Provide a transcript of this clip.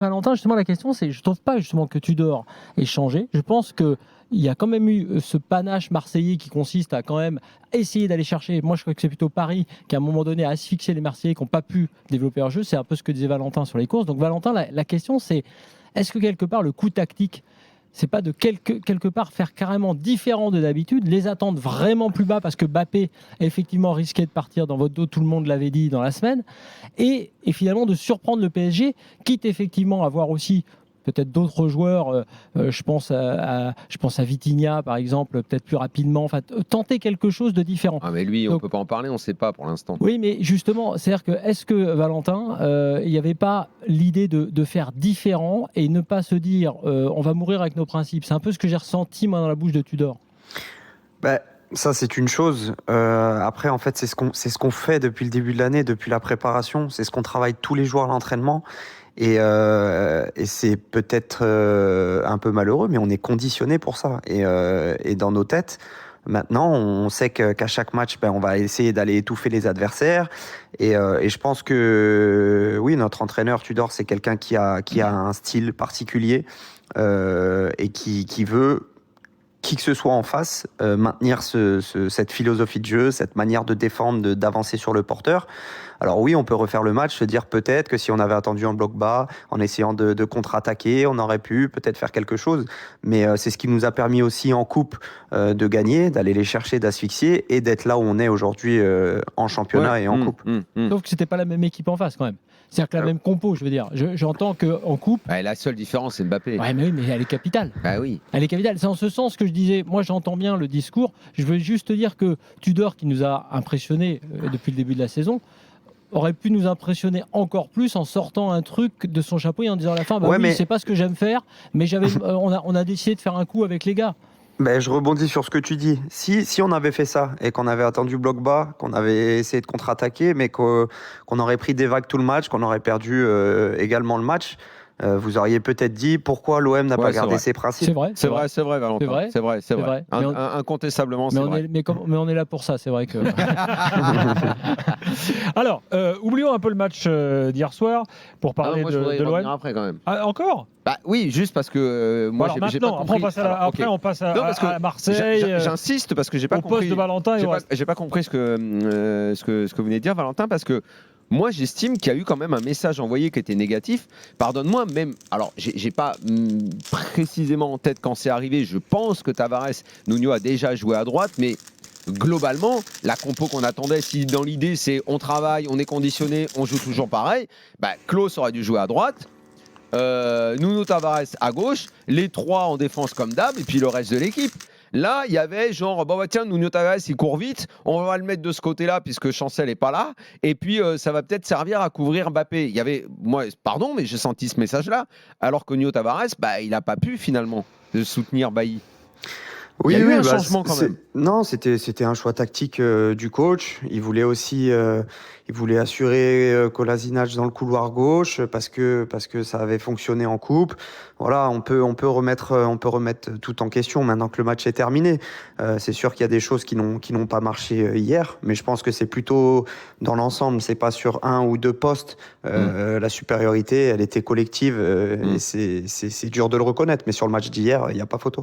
Valentin, justement, la question, c'est, je trouve pas justement que Tudor ait changé. Je pense que il y a quand même eu ce panache marseillais qui consiste à quand même essayer d'aller chercher. Moi, je crois que c'est plutôt Paris qui, à un moment donné, a asphyxié les Marseillais qui n'ont pas pu développer leur jeu. C'est un peu ce que disait Valentin sur les courses. Donc, Valentin, la question, c'est est-ce que quelque part, le coup tactique, c'est pas de quelque part faire carrément différent de d'habitude, les attendre vraiment plus bas parce que Mbappé effectivement risquait de partir dans votre dos, tout le monde l'avait dit dans la semaine, et finalement de surprendre le PSG, quitte effectivement à voir aussi peut-être d'autres joueurs, je pense à Vitinha par exemple, peut-être plus rapidement, enfin tenter quelque chose de différent. Ah mais lui, on Donc, peut pas en parler, on sait pas pour l'instant. oui, mais justement, c'est-à-dire que est-ce que Valentin, il n'y avait pas l'idée de faire différent et ne pas se dire on va mourir avec nos principes. C'est un peu ce que j'ai ressenti moi dans la bouche de Tudor. Bah, ça, c'est une chose. Après, en fait, c'est ce qu'on fait depuis le début de l'année, depuis la préparation. C'est ce qu'on travaille tous les jours à l'entraînement. Et c'est peut-être un peu malheureux, mais on est conditionné pour ça. Et dans nos têtes, maintenant, on sait qu'à chaque match, ben, on va essayer d'aller étouffer les adversaires. Et je pense que oui, notre entraîneur Tudor, c'est quelqu'un qui a un style particulier et qui veut qui que ce soit en face, maintenir cette philosophie de jeu, cette manière de défendre, d'avancer sur le porteur. Alors oui, on peut refaire le match, se dire peut-être que si on avait attendu un bloc bas, en essayant de contre-attaquer, on aurait pu peut-être faire quelque chose. Mais c'est ce qui nous a permis aussi en coupe de gagner, d'aller les chercher, d'asphyxier et d'être là où on est aujourd'hui en championnat et en coupe. Sauf que c'était pas la même équipe en face quand même. C'est-à-dire que la même compo, je veux dire. J'entends qu'en coupe. Ouais, la seule différence, c'est Mbappé. Ouais, mais oui, mais elle est capitale. Bah oui. Elle est capitale. C'est en ce sens que je disais, moi j'entends bien le discours. Je veux juste te dire que Tudor, qui nous a impressionnés depuis le début de la saison, aurait pu nous impressionner encore plus en sortant un truc de son chapeau et en disant à la fin, bah Ouais, oui, mais- c'est pas ce que j'aime faire, mais on a décidé de faire un coup avec les gars. Ben, je rebondis sur ce que tu dis. Si on avait fait ça et qu'on avait attendu bloc bas, qu'on avait essayé de contre-attaquer, mais qu'on aurait pris des vagues tout le match, qu'on aurait perdu également le match, vous auriez peut-être dit pourquoi l'OM n'a pas gardé ses principes. C'est vrai. C'est vrai, Valentin. C'est vrai. C'est vrai. Mais on- Incontestablement, c'est vrai. mais on est là pour ça, c'est vrai que. Alors, oublions un peu le match d'hier soir pour Ah non, parler moi, je voudrais y de revenir l'OM. après quand même. Ah, encore Bah oui, juste parce que moi, Alors j'ai pas maintenant, compris. après, on passe Alors, ok. on passe Non, parce que à Marseille, J'insiste parce que j'ai pas au compris. poste de Valentin. Et au reste. J'ai pas compris ce que vous venez de dire, Valentin, parce que moi, j'estime qu'il y a eu quand même un message envoyé qui était négatif. Pardonne-moi, même. Alors, j'ai pas précisément en tête quand c'est arrivé. Je pense que Tavares, Nuno a déjà joué à droite, mais globalement, la compo qu'on attendait, si dans l'idée c'est on travaille, on est conditionné, on joue toujours pareil, bah, Klose aurait dû jouer à droite. Nuno Tavares à gauche, les trois en défense comme d'hab, et puis le reste de l'équipe. Là, il y avait genre, bah tiens, Nuno Tavares, il court vite, on va le mettre de ce côté-là puisque Chancel n'est pas là, et puis ça va peut-être servir à couvrir Mbappé. Il y avait, moi, pardon, mais j'ai senti ce message-là, alors que Nuno Tavares, bah, il n'a pas pu finalement de soutenir Bailly. Oui, Il y a eu un bah, changement quand même. Non, c'était un choix tactique du coach. Il voulait aussi, il voulait assurer Kolasinac dans le couloir gauche parce que ça avait fonctionné en coupe. Voilà, on peut remettre tout en question maintenant que le match est terminé. C'est sûr qu'il y a des choses qui n'ont pas marché hier, mais je pense que c'est plutôt dans l'ensemble. C'est pas sur un ou deux postes. La supériorité, elle était collective et c'est dur de le reconnaître. Mais sur le match d'hier, il n'y a pas photo.